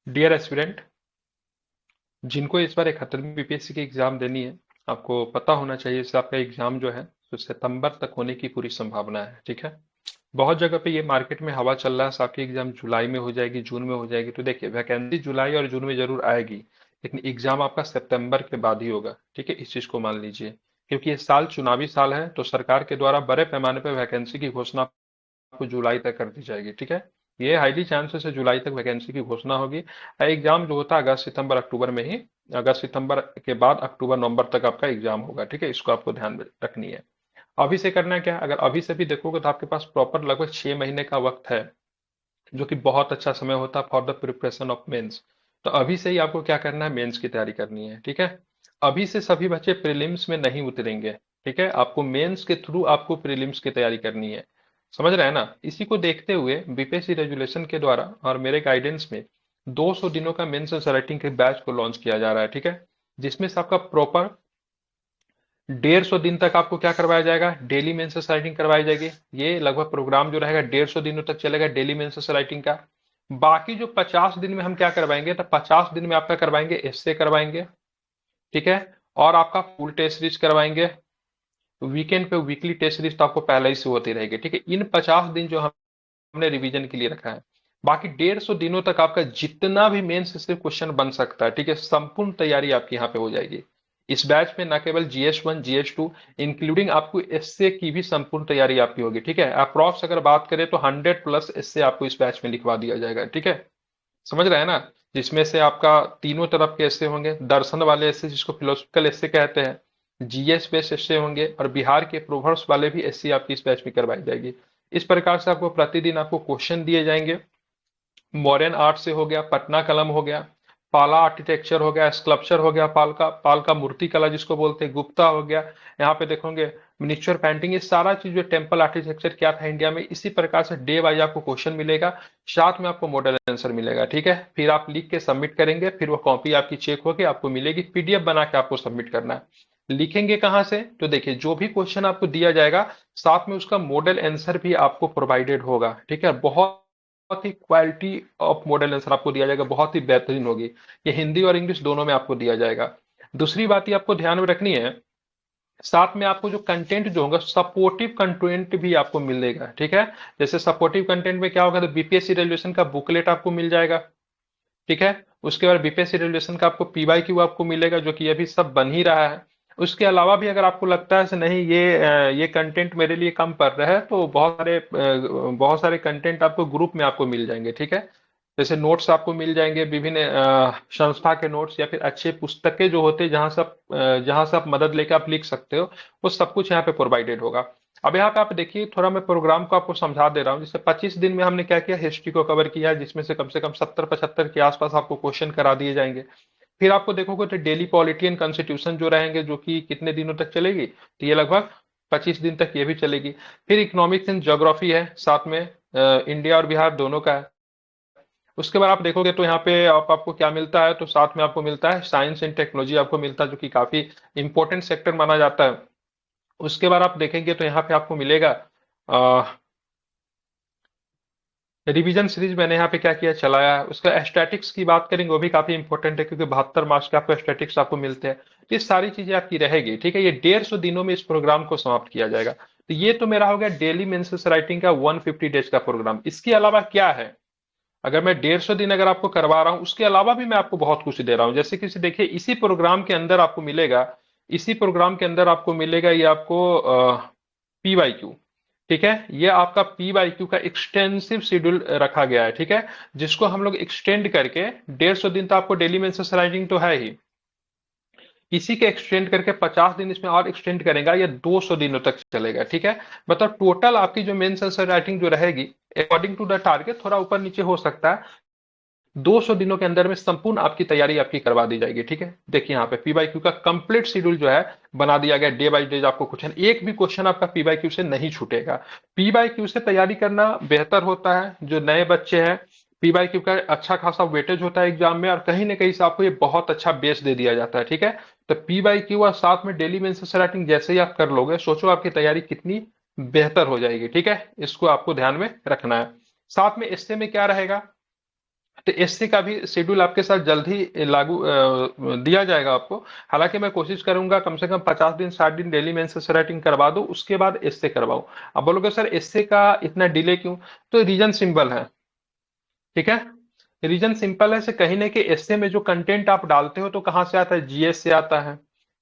Dear aspirant, जिनको इस बार 71वीं BPSC की एग्जाम देनी है, आपको पता होना चाहिए इससे आपका एग्जाम जो है तो सितंबर तक होने की पूरी संभावना है। ठीक है। बहुत जगह पे ये मार्केट में हवा चल रहा है आपकी एग्जाम जुलाई में हो जाएगी, जून में हो जाएगी। तो देखिए, वैकेंसी जुलाई और जून में जरूर आएगी, लेकिन एग्जाम आपका सितंबर के बाद ही होगा। ठीक है, इस चीज को मान लीजिए, क्योंकि ये साल चुनावी साल है, तो सरकार के द्वारा बड़े पैमाने पर वैकेंसी की घोषणा आपको जुलाई तक कर दी जाएगी। ठीक है। ये हाईली चांसेस है जुलाई तक वैकेंसी की घोषणा होगी। एग्जाम जो होता है अगस्त सितंबर अक्टूबर में ही, अगस्त सितंबर के बाद अक्टूबर नवंबर तक आपका एग्जाम होगा। ठीक है, इसको आपको ध्यान में रखनी है। अभी से करना है क्या, अगर अभी से भी देखोगे तो आपके पास प्रॉपर लगभग 6 महीने का वक्त है, जो कि बहुत अच्छा समय होता है for the preparation of mains. तो अभी से ही आपको क्या करना है, मेंस की तैयारी करनी है। ठीक है। अभी से सभी बच्चे प्रीलिम्स में नहीं उतरेंगे। ठीक है, आपको मेंस के थ्रू आपको प्रीलिम्स की तैयारी करनी है। समझ रहे हैं ना। इसी को देखते हुए बीपीएससी रेजुलेशन के द्वारा और मेरे गाइडेंस में 200 दिनों का मेंस राइटिंग के बैच को लॉन्च किया जा रहा है। ठीक है, जिसमें से आपका प्रॉपर 150 दिन तक आपको क्या करवाया जाएगा, डेली मेंसेस राइटिंग करवाई जाएगी। ये लगभग प्रोग्राम जो रहेगा 150 दिनों तक चलेगा डेली मेंसेस राइटिंग का। बाकी जो 50 दिन में हम क्या करवाएंगे, तो 50 दिन में आपका करवाएंगे एस्से करवाएंगे। ठीक है, और आपका फुल टेस्ट सीरीज करवाएंगे। वीकेंड पे वीकली टेस्ट सीरीज तो आपको पहले ही से होती रहेगी। ठीक है, इन 50 दिन जो हमने रिवीजन के लिए रखा है, बाकी 150 दिनों तक आपका जितना भी मेंस से क्वेश्चन बन सकता है, ठीक है, संपूर्ण तैयारी आपकी यहाँ पे हो जाएगी। इस बैच में न केवल GS1 GS2 इंक्लूडिंग आपको एसए की भी संपूर्ण तैयारी आपकी होगी। ठीक है, अप्रॉक्स अगर बात करें तो 100+ एसए आपको इस बैच में लिखवा दिया जाएगा। ठीक है, समझ रहे हैं ना। जिसमें से आपका तीनों तरफ के एस्से होंगे, दर्शन वाले एस्से जिसको फिलोसफिकल एस्से कहते हैं, जीएस बेस्ड एस्से होंगे, और बिहार के प्रोवर्ब्स वाले भी एस्से आपकी इस बैच में करवाई जाएगी। इस प्रकार से आपको प्रतिदिन आपको क्वेश्चन दिए जाएंगे। मॉडर्न आर्ट से हो गया, पटना कलम हो गया, पाला आर्किटेक्चर हो गया, स्कल्पचर हो गया, पाल का मूर्ति कला जिसको बोलते हैं, गुप्ता हो गया। यहाँ पे देखोगे मिनिएचर पेंटिंग, ये सारा चीज जो टेम्पल आर्किटेक्चर क्या था इंडिया में, इसी प्रकार से डे वाइज आपको क्वेश्चन मिलेगा, साथ में आपको मॉडल आंसर मिलेगा। ठीक है, फिर आप लिख के सबमिट करेंगे, फिर वो कॉपी आपकी चेक होके आपको मिलेगी, पीडीएफ बना के आपको सबमिट करना है। लिखेंगे कहाँ से, तो देखिए जो भी क्वेश्चन आपको दिया जाएगा, साथ में उसका मॉडल आंसर भी आपको प्रोवाइडेड होगा। ठीक है, बहुत ही क्वालिटी ऑफ मॉडल आंसर आपको दिया जाएगा, बहुत ही बेहतरीन होगी। ये हिंदी और इंग्लिश दोनों में आपको दिया जाएगा। दूसरी बात ये आपको ध्यान में रखनी है, साथ में आपको जो कंटेंट जो होगा सपोर्टिव कंटेंट भी आपको मिलेगा। ठीक है, जैसे सपोर्टिव कंटेंट में क्या होगा, तो बीपीएससी रेजल्यूशन का बुकलेट आपको मिल जाएगा। ठीक है, उसके बाद बीपीएससी रेजल्यूशन का आपको पीवाईक्यू आपको मिलेगा, जो कि अभी सब बन ही रहा है। उसके अलावा भी अगर आपको लगता है कि नहीं ये कंटेंट मेरे लिए कम पड़ रहा है, तो बहुत सारे कंटेंट आपको ग्रुप में आपको मिल जाएंगे। ठीक है, जैसे नोट्स आपको मिल जाएंगे, विभिन्न संस्था के नोट्स या फिर अच्छे पुस्तकें जो होते हैं जहां से आप मदद लेकर आप लिख सकते हो, वो सब कुछ यहाँ पे प्रोवाइडेड होगा। अब यहाँ पे आप देखिए, थोड़ा मैं प्रोग्राम को आपको समझा दे रहा हूँ। जैसे 25 दिन में हमने क्या किया, हिस्ट्री को कवर किया है, जिसमें से कम 70-75 के आसपास आपको क्वेश्चन करा दिए जाएंगे। फिर आपको देखोगे तो डेली पॉलिटी एंड कॉन्स्टिट्यूशन जो रहेंगे, जो कि कितने दिनों तक चलेगी, तो ये लगभग 25 दिन तक ये भी चलेगी। फिर इकोनॉमिक्स एंड ज्योग्राफी है, साथ में इंडिया और बिहार दोनों का है। उसके बाद आप देखोगे तो यहाँ पे आपको क्या मिलता है, तो साथ में आपको मिलता है साइंस एंड टेक्नोलॉजी आपको मिलता है, जो कि काफी इंपॉर्टेंट सेक्टर माना जाता है। उसके बाद आप देखेंगे तो यहाँ पे आपको मिलेगा रिवीजन सीरीज, मैंने यहाँ पे क्या किया, चलाया है। उसका स्टैटिक्स की बात करेंगे, वो भी काफी इंपॉर्टेंट है, क्योंकि 72 मार्क्स के आपको स्टैटिक्स आपको मिलते हैं। तो ये सारी चीजें आपकी रहेगी। ठीक है, ये 150 दिनों में इस प्रोग्राम को समाप्त किया जाएगा। तो ये तो मेरा हो गया डेली मेंसेस राइटिंग का 150 डेज का प्रोग्राम। इसके अलावा क्या है, अगर मैं 150 दिन अगर आपको करवा रहा हूं, उसके अलावा भी मैं आपको बहुत कुछ दे रहा हूं। जैसे कि देखिए, इसी प्रोग्राम के अंदर आपको मिलेगा, इसी प्रोग्राम के अंदर आपको मिलेगा ये आपको पीवाईक्यू। ठीक है, ये आपका पीवाईक्यू का एक्सटेंसिव शेड्यूल रखा गया है। ठीक है, जिसको हम लोग एक्सटेंड करके 150 दिन तो आपको डेली मेंसेस राइटिंग तो है ही, इसी के एक्सटेंड करके 50 दिन इसमें और एक्सटेंड करेगा, ये 200 दिनों तक चलेगा। ठीक है, मतलब टोटल आपकी जो मेंस आंसर राइटिंग जो रहेगी, अकॉर्डिंग टू द टारगेट थोड़ा ऊपर नीचे हो सकता है, 200 दिनों के अंदर में संपूर्ण आपकी तैयारी आपकी करवा दी जाएगी। ठीक है, देखिए यहाँ पे पीवाईक्यू का कंप्लीट शेड्यूल जो है बना दिया गया, डे बाय डे आपको क्वेश्चन, एक भी क्वेश्चन आपका पीवाईक्यू से नहीं छूटेगा। पीवाईक्यू से तैयारी करना बेहतर होता है, जो नए बच्चे हैं, पीवाईक्यू का अच्छा खासा वेटेज होता है एग्जाम में, और कहीं ना कहीं से आपको ये बहुत अच्छा बेस दे दिया जाता है। ठीक है, तो पीवाईक्यू और साथ में डेली मेंस राइटिंग जैसे ही आप कर लोगे, सोचो आपकी तैयारी कितनी बेहतर हो जाएगी। ठीक है, इसको आपको ध्यान में रखना है। साथ में इससे में क्या रहेगा, तो एससी का भी शेड्यूल आपके साथ जल्द ही लागू दिया जाएगा आपको। हालांकि मैं कोशिश करूंगा कम से कम 50 दिन 60 दिन डेली मेंस राइटिंग करवा दूं, उसके बाद एससे करवाऊं। अब बोलोगे सर एससे का इतना डिले क्यों? तो रीजन सिंपल है, ठीक है। रीजन सिंपल है, से कहीं ना कहीं एसए में जो कंटेंट आप डालते हो तो कहाँ से आता है? जीएस से आता है,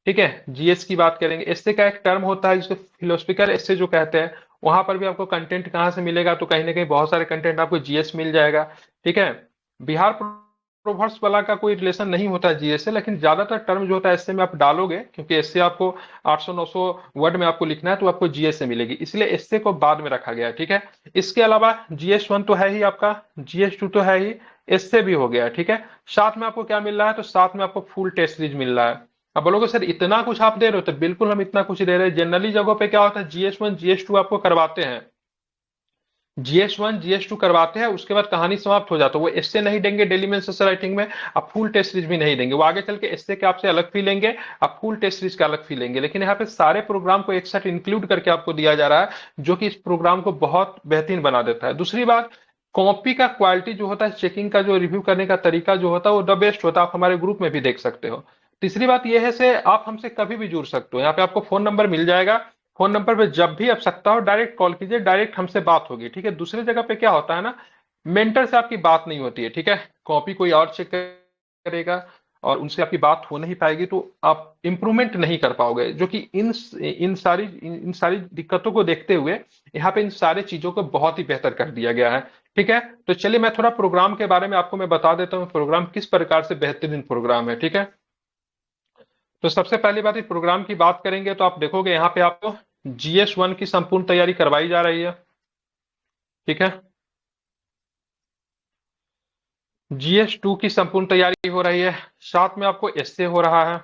ठीक है। जीएस की बात करेंगे, एसए का एक टर्म होता है जिसको फिलोसफिकल एसए जो कहते हैं। वहां पर भी आपको कंटेंट कहाँ से मिलेगा? तो कहीं ना कहीं बहुत सारे कंटेंट आपको जीएस मिल जाएगा, ठीक है। बिहार प्रोवर्ब्स वाला का कोई रिलेशन नहीं होता है जीएस से, लेकिन ज्यादातर टर्म जो होता है एसए में आप डालोगे, क्योंकि एसए आपको 800-900 वर्ड में आपको लिखना है, तो आपको जीएस से मिलेगी, इसलिए एसए को बाद में रखा गया है, ठीक है। इसके अलावा जीएस 1 तो है ही आपका, जीएस 2 तो है ही, इससे भी हो गया, ठीक है। साथ में आपको क्या मिल रहा है? तो साथ में आपको फुल टेस्ट सीरीज मिल रहा है। अब बोलोगे सर इतना कुछ आप दे रहे हो, तो बिल्कुल हम इतना कुछ दे रहे हैं। जनरली जगहों पे क्या होता है, जीएस 1 जीएस 2 आपको करवाते हैं, जीएस 1 जीएस 2 करवाते हैं, उसके बाद कहानी समाप्त हो जाता है। वो इससे नहीं देंगे डेली मेंस राइटिंग में, अब फुल टेस्ट सीरीज भी नहीं देंगे। वो आगे चल के इससे के आपसे अलग फी लेंगे, अब फुल टेस्ट सीरीज का अलग फी लेंगे। लेकिन यहाँ पे सारे प्रोग्राम को एक साथ इंक्लूड करके आपको दिया जा रहा है, जो कि इस प्रोग्राम को बहुत बेहतरीन बना देता है। दूसरी बात, कॉपी का क्वालिटी जो होता है, चेकिंग का जो रिव्यू करने का तरीका जो होता है, वो द बेस्ट होता है। आप हमारे ग्रुप में भी देख सकते हो। तीसरी बात यह है से आप हमसे कभी भी जुड़ सकते हो, यहाँ पे आपको फोन नंबर मिल जाएगा। फोन नंबर पे जब भी आवश्यकता हो डायरेक्ट कॉल कीजिए, डायरेक्ट हमसे बात होगी, ठीक है। दूसरी जगह पे क्या होता है ना, मेंटर से आपकी बात नहीं होती है, ठीक है। कॉपी कोई और चेक करेगा और उनसे आपकी बात हो नहीं पाएगी, तो आप इंप्रूवमेंट नहीं कर पाओगे। जो कि इन सारी दिक्कतों को देखते हुए यहाँ पे इन सारी चीजों को बहुत ही बेहतर कर दिया गया है, ठीक है। तो चलिए मैं थोड़ा प्रोग्राम के बारे में आपको मैं बता देता हूँ, प्रोग्राम किस प्रकार से बेहतरीन प्रोग्राम है, ठीक है। तो सबसे पहली बात, इस प्रोग्राम की बात करेंगे तो आप देखोगे यहाँ पे आपको जीएस 1 की संपूर्ण तैयारी करवाई जा रही है, ठीक है। जीएस 2 की संपूर्ण तैयारी हो रही है, साथ में आपको एसए हो रहा है,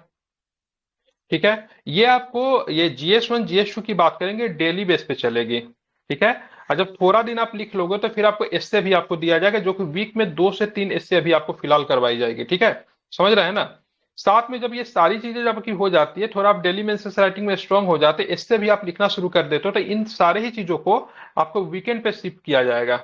ठीक है। ये आपको, ये जीएस 1 जीएस 2 की बात करेंगे डेली बेस पे चलेगी, ठीक है। और जब थोड़ा दिन आप लिख लोगे तो फिर आपको एसए भी आपको दिया जाएगा, जो कि वीक में 2 से 3 एसए अभी आपको फिलहाल करवाई जाएगी, ठीक है। समझ रहे हैं ना? साथ में जब ये सारी चीजें जब की हो जाती है, थोड़ा आप डेली मेंस राइटिंग में स्ट्रांग हो जाते हैं, इससे भी आप लिखना शुरू कर देते हो, तो इन सारे ही चीजों को आपको वीकेंड पे शिफ्ट किया जाएगा।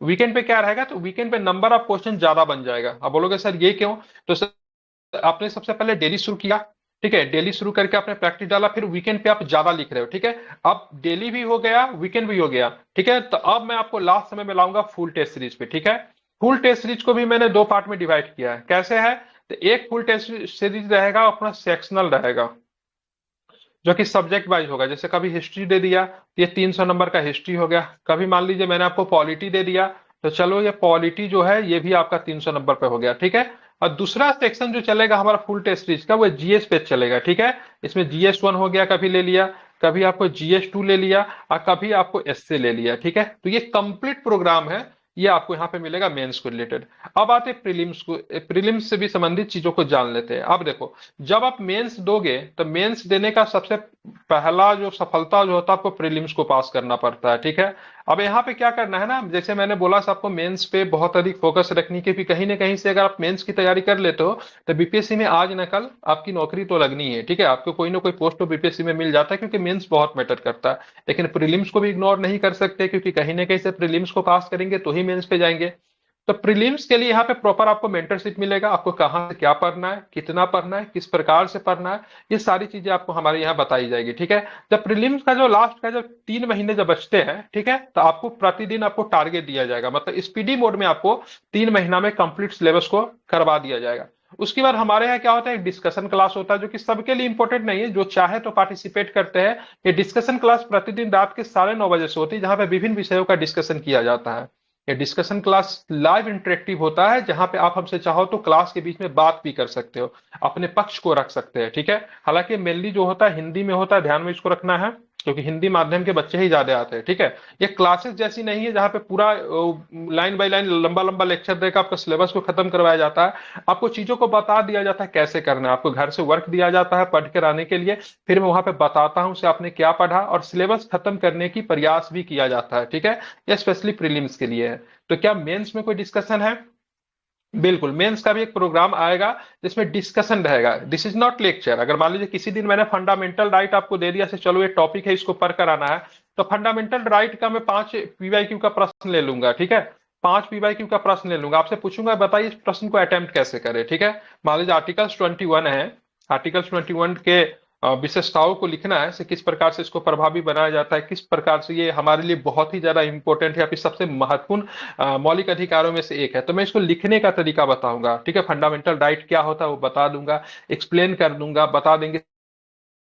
वीकेंड पे क्या रहेगा? तो वीकेंड पे नंबर ऑफ क्वेश्चन ज्यादा बन जाएगा। अब बोलोगे सर ये क्यों? तो सर आपने सबसे पहले डेली शुरू किया, ठीक है। डेली शुरू करके आपने प्रैक्टिस डाला, फिर वीकेंड पे आप ज्यादा लिख रहे हो, ठीक है। अब डेली भी हो गया, वीकेंड भी हो गया, ठीक है। तो अब मैं आपको लास्ट समय में लाऊंगा फुल टेस्ट सीरीज पे, ठीक है। फुल टेस्ट सीरीज को भी मैंने 2 पार्ट में डिवाइड किया है। कैसे है? तो एक फुल टेस्ट सीरीज रहेगा अपना सेक्शनल रहेगा, जो कि सब्जेक्ट वाइज होगा। जैसे कभी हिस्ट्री दे दिया तो ये 300 नंबर का हिस्ट्री हो गया। कभी मान लीजिए मैंने आपको पॉलिटी दे दिया, तो चलो ये पॉलिटी जो है ये भी आपका 300 नंबर पे हो गया, ठीक है। और दूसरा सेक्शन जो चलेगा हमारा फुल टेस्ट सीरीज का, वो जीएस पे चलेगा, ठीक है। इसमें जीएस 1 हो गया, कभी ले लिया, कभी आपको जीएस 2 ले लिया, और कभी आपको एससे ले लिया, ठीक है। तो ये कंप्लीट प्रोग्राम है, ये आपको यहाँ पे मिलेगा मेंस को रिलेटेड। अब आते प्रीलिम्स को, प्रीलिम्स से भी संबंधित चीजों को जान लेते हैं। अब देखो, जब आप मेंस दोगे तो मेंस देने का सबसे पहला जो सफलता जो होता है, आपको प्रीलिम्स को पास करना पड़ता है, ठीक है। अब यहाँ पे क्या करना है ना, जैसे मैंने बोला आपको मेंस पे बहुत अधिक फोकस रखने की, भी कहीं ना कहीं से अगर आप मेंस की तैयारी कर लेते हो तो बीपीएससी में आज न कल आपकी नौकरी तो लगनी है, ठीक है। आपको कोई ना कोई पोस्ट तो बीपीएससी में मिल जाता है, क्योंकि मेंस बहुत मैटर करता है। लेकिन प्रीलिम्स को भी इग्नोर नहीं कर सकते, क्योंकि कहीं ना कहीं से प्रीलिम्स को पास करेंगे तो ही मेंस पे जाएंगे। तो प्रीलिम्स के लिए यहाँ पे प्रॉपर आपको मेंटरशिप मिलेगा, आपको कहाँ से क्या पढ़ना है, कितना पढ़ना है, किस प्रकार से पढ़ना है, ये सारी चीजें आपको हमारे यहाँ बताई जाएगी, ठीक है। जब प्रीलिम्स का जो लास्ट का जब 3 महीने जब बचते हैं, ठीक है, तो आपको प्रतिदिन आपको टारगेट दिया जाएगा, मतलब स्पीडी मोड में आपको 3 महीना में कंप्लीट सिलेबस को करवा दिया जाएगा। उसके बाद हमारे यहाँ क्या होता है, एक डिस्कशन क्लास होता है, जो कि सबके लिए इंपॉर्टेंट नहीं है, जो चाहे तो पार्टिसिपेट करते हैं। ये डिस्कशन क्लास प्रतिदिन रात के 9:30 बजे से होती है, जहां पे विभिन्न विषयों का डिस्कशन किया जाता है। ये डिस्कशन क्लास लाइव इंटरेक्टिव होता है, जहां पे आप हमसे चाहो तो क्लास के बीच में बात भी कर सकते हो, अपने पक्ष को रख सकते हैं, ठीक है। हालांकि मेनली जो होता है हिंदी में होता है, ध्यान में इसको रखना है, क्योंकि हिंदी माध्यम के बच्चे ही ज्यादा आते हैं, ठीक है। ये क्लासेस जैसी नहीं है जहां पे पूरा लाइन बाय लाइन लंबा लंबा लेक्चर देकर आपका सिलेबस को खत्म करवाया जाता है। आपको चीजों को बता दिया जाता है कैसे करना है, आपको घर से वर्क दिया जाता है पढ़ कर आने के लिए, फिर मैं वहां पे बताता हूं से आपने क्या पढ़ा, और सिलेबस खत्म करने की प्रयास भी किया जाता है, ठीक है। ये स्पेशली प्रीलिम्स के लिए है। तो क्या मेंस में कोई डिस्कशन है? बिल्कुल, मेंस का भी एक प्रोग्राम आएगा जिसमें डिस्कशन रहेगा। This is not lecture. अगर मान लीजिए किसी दिन मैंने फंडामेंटल राइट आपको दे दिया से चलो ये टॉपिक है इसको पढ़ कर आना है, तो फंडामेंटल राइट का मैं 5 पीवाईक्यू का प्रश्न ले लूंगा, ठीक है। 5 पीवाईक्यू का प्रश्न ले लूंगा, आपसे पूछूंगा बताइए इस प्रश्न को अटेम्प्ट कैसे करें, ठीक है। मान लीजिए आर्टिकल्स 21 है, आर्टिकल्स 21 के विशेषताओं को लिखना है, से किस प्रकार से इसको प्रभावी बनाया जाता है, किस प्रकार से ये हमारे लिए बहुत ही ज्यादा इंपॉर्टेंट है, या फिर सबसे महत्वपूर्ण मौलिक अधिकारों में से एक है, तो मैं इसको लिखने का तरीका बताऊंगा, ठीक है। फंडामेंटल राइट क्या होता है वो बता दूंगा, एक्सप्लेन कर दूंगा, बता देंगे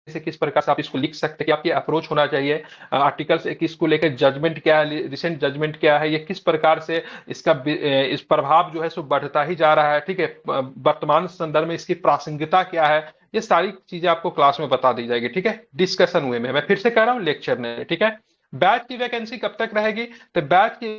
से किस प्रकार से आप इसको लिख सकते हैं, कि आपकी अप्रोच होना चाहिए आर्टिकल्स इसको लेकर, जजमेंट क्या है, रिसेंट जजमेंट क्या है, ये किस प्रकार से इसका इस प्रभाव जो है सो बढ़ता ही जा रहा है, ठीक है। वर्तमान संदर्भ में इसकी प्रासंगिकता क्या है, ये सारी चीजें आपको क्लास में बता दी जाएगी, ठीक है। डिस्कशन हुए में मैं फिर से कह रहा हूँ, लेक्चर में, ठीक है। बैच की वैकेंसी कब तक रहेगी, तो बैच की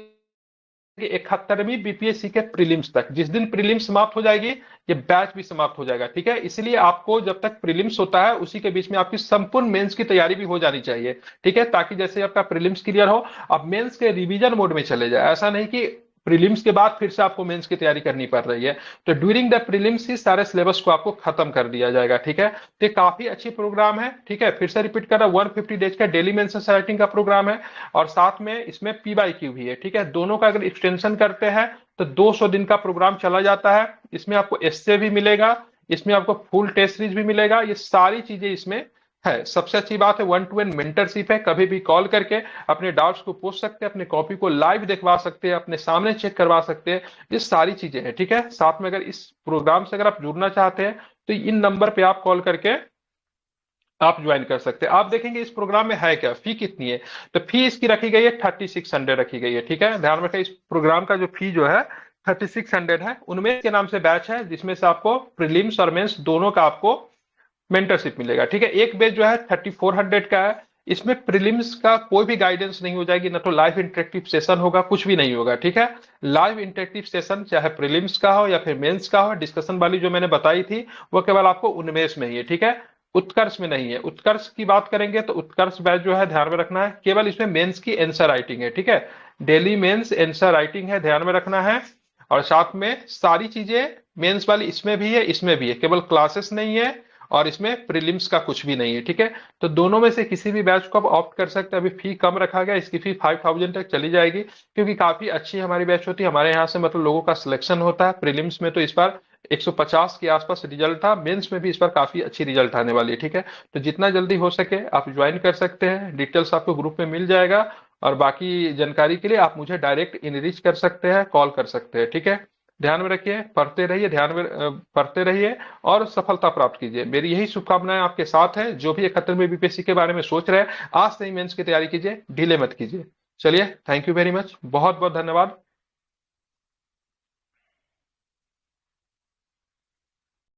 71वीं बीपीएससी के प्रीलिम्स तक, जिस दिन प्रीलिम्स समाप्त हो जाएगी ये बैच भी समाप्त हो जाएगा, ठीक है। इसलिए आपको जब तक प्रीलिम्स होता है उसी के बीच में आपकी संपूर्ण मेंस की तैयारी भी हो जानी चाहिए, ठीक है, ताकि जैसे आपका प्रीलिम्स क्लियर हो अब मेंस के रिवीजन मोड में चले जाए, ऐसा नहीं कि प्रीलिम्स के बाद फिर से आपको मेंस की तैयारी करनी पड़ रही है। तो ड्यूरिंग द प्रीलिम्स ही सारे सिलेबस को आपको खत्म कर दिया जाएगा, ठीक है। तो ये काफी अच्छी प्रोग्राम है, ठीक है। फिर से रिपीट कर रहा हूं, 150 डेज का डेली मेंस राइटिंग का प्रोग्राम है, और साथ में इसमें पीवाईक्यू भी है, ठीक है। दोनों का अगर एक्सटेंशन करते हैं तो 200 दिन का प्रोग्राम चला जाता है। इसमें आपको एस्से भी मिलेगा, इसमें आपको फुल टेस्ट सीरीज भी मिलेगा, ये सारी चीजें इसमें है। सबसे अच्छी बात है 1-to-1 मेंटरशिप है, कभी भी कॉल करके अपने डाउट्स को पूछ सकते हैं, अपने कॉपी को लाइव दिखवा सकते हैं, अपने सामने चेक करवा सकते हैं, ये सारी चीजें हैं, ठीक है। साथ में अगर इस प्रोग्राम से अगर आप जुड़ना चाहते हैं तो इन नंबर पे आप कॉल करके आप ज्वाइन कर सकते हैं। आप देखेंगे इस प्रोग्राम में है क्या, फी कितनी है, तो फी इसकी रखी गई है 3600 रखी गई है, ठीक है। ध्यान रखें इस प्रोग्राम का जो फी जो है 3600 है। उनमें के नाम से बैच है जिसमें से आपको प्रीलिम्स और मेंस दोनों का आपको मेंटरशिप मिलेगा, ठीक है। एक बैच जो है 3400 का है, इसमें प्रीलिम्स का कोई भी गाइडेंस नहीं हो जाएगी, ना तो लाइव इंटरेक्टिव सेशन होगा, कुछ भी नहीं होगा, ठीक है। लाइव इंटरेक्टिव सेशन चाहे प्रीलिम्स का हो या फिर मेंस का हो, डिस्कशन वाली जो मैंने बताई थी वो केवल आपको उनमें में ही है, ठीक है। उत्कर्ष में नहीं है। उत्कर्ष की बात करेंगे तो उत्कर्ष बैच जो है ध्यान में रखना है, केवल इसमें मेंस की आंसर राइटिंग है, ठीक है। डेली मेंस आंसर राइटिंग है, ध्यान में रखना है। और साथ में सारी चीजें मेंस वाली इसमें भी है, इसमें भी है, केवल क्लासेस नहीं है, और इसमें प्रीलिम्स का कुछ भी नहीं है, ठीक है। तो दोनों में से किसी भी बैच को आप ऑप्ट कर सकते हैं। अभी फी कम रखा गया, इसकी फी 5000 तक चली जाएगी, क्योंकि काफी अच्छी हमारी बैच होती है, हमारे यहाँ से मतलब लोगों का सिलेक्शन होता है। प्रीलिम्स में तो इस बार 150 के आसपास रिजल्ट था, मेंस में भी इस बार काफी अच्छी रिजल्ट आने वाली है, ठीक है। तो जितना जल्दी हो सके आप ज्वाइन कर सकते हैं, डिटेल्स आपको ग्रुप में मिल जाएगा, और बाकी जानकारी के लिए आप मुझे डायरेक्ट इनरीच कर सकते हैं, कॉल कर सकते हैं, ठीक है। ध्यान में रखिए, पढ़ते रहिए, ध्यान में पढ़ते रहिए और सफलता प्राप्त कीजिए। मेरी यही शुभकामनाएं आपके साथ है। जो भी 71वें बीपीएससी के बारे में सोच रहे हैं, आज से ही मेंस की तैयारी कीजिए, डिले मत कीजिए। चलिए, थैंक यू वेरी मच, बहुत बहुत धन्यवाद।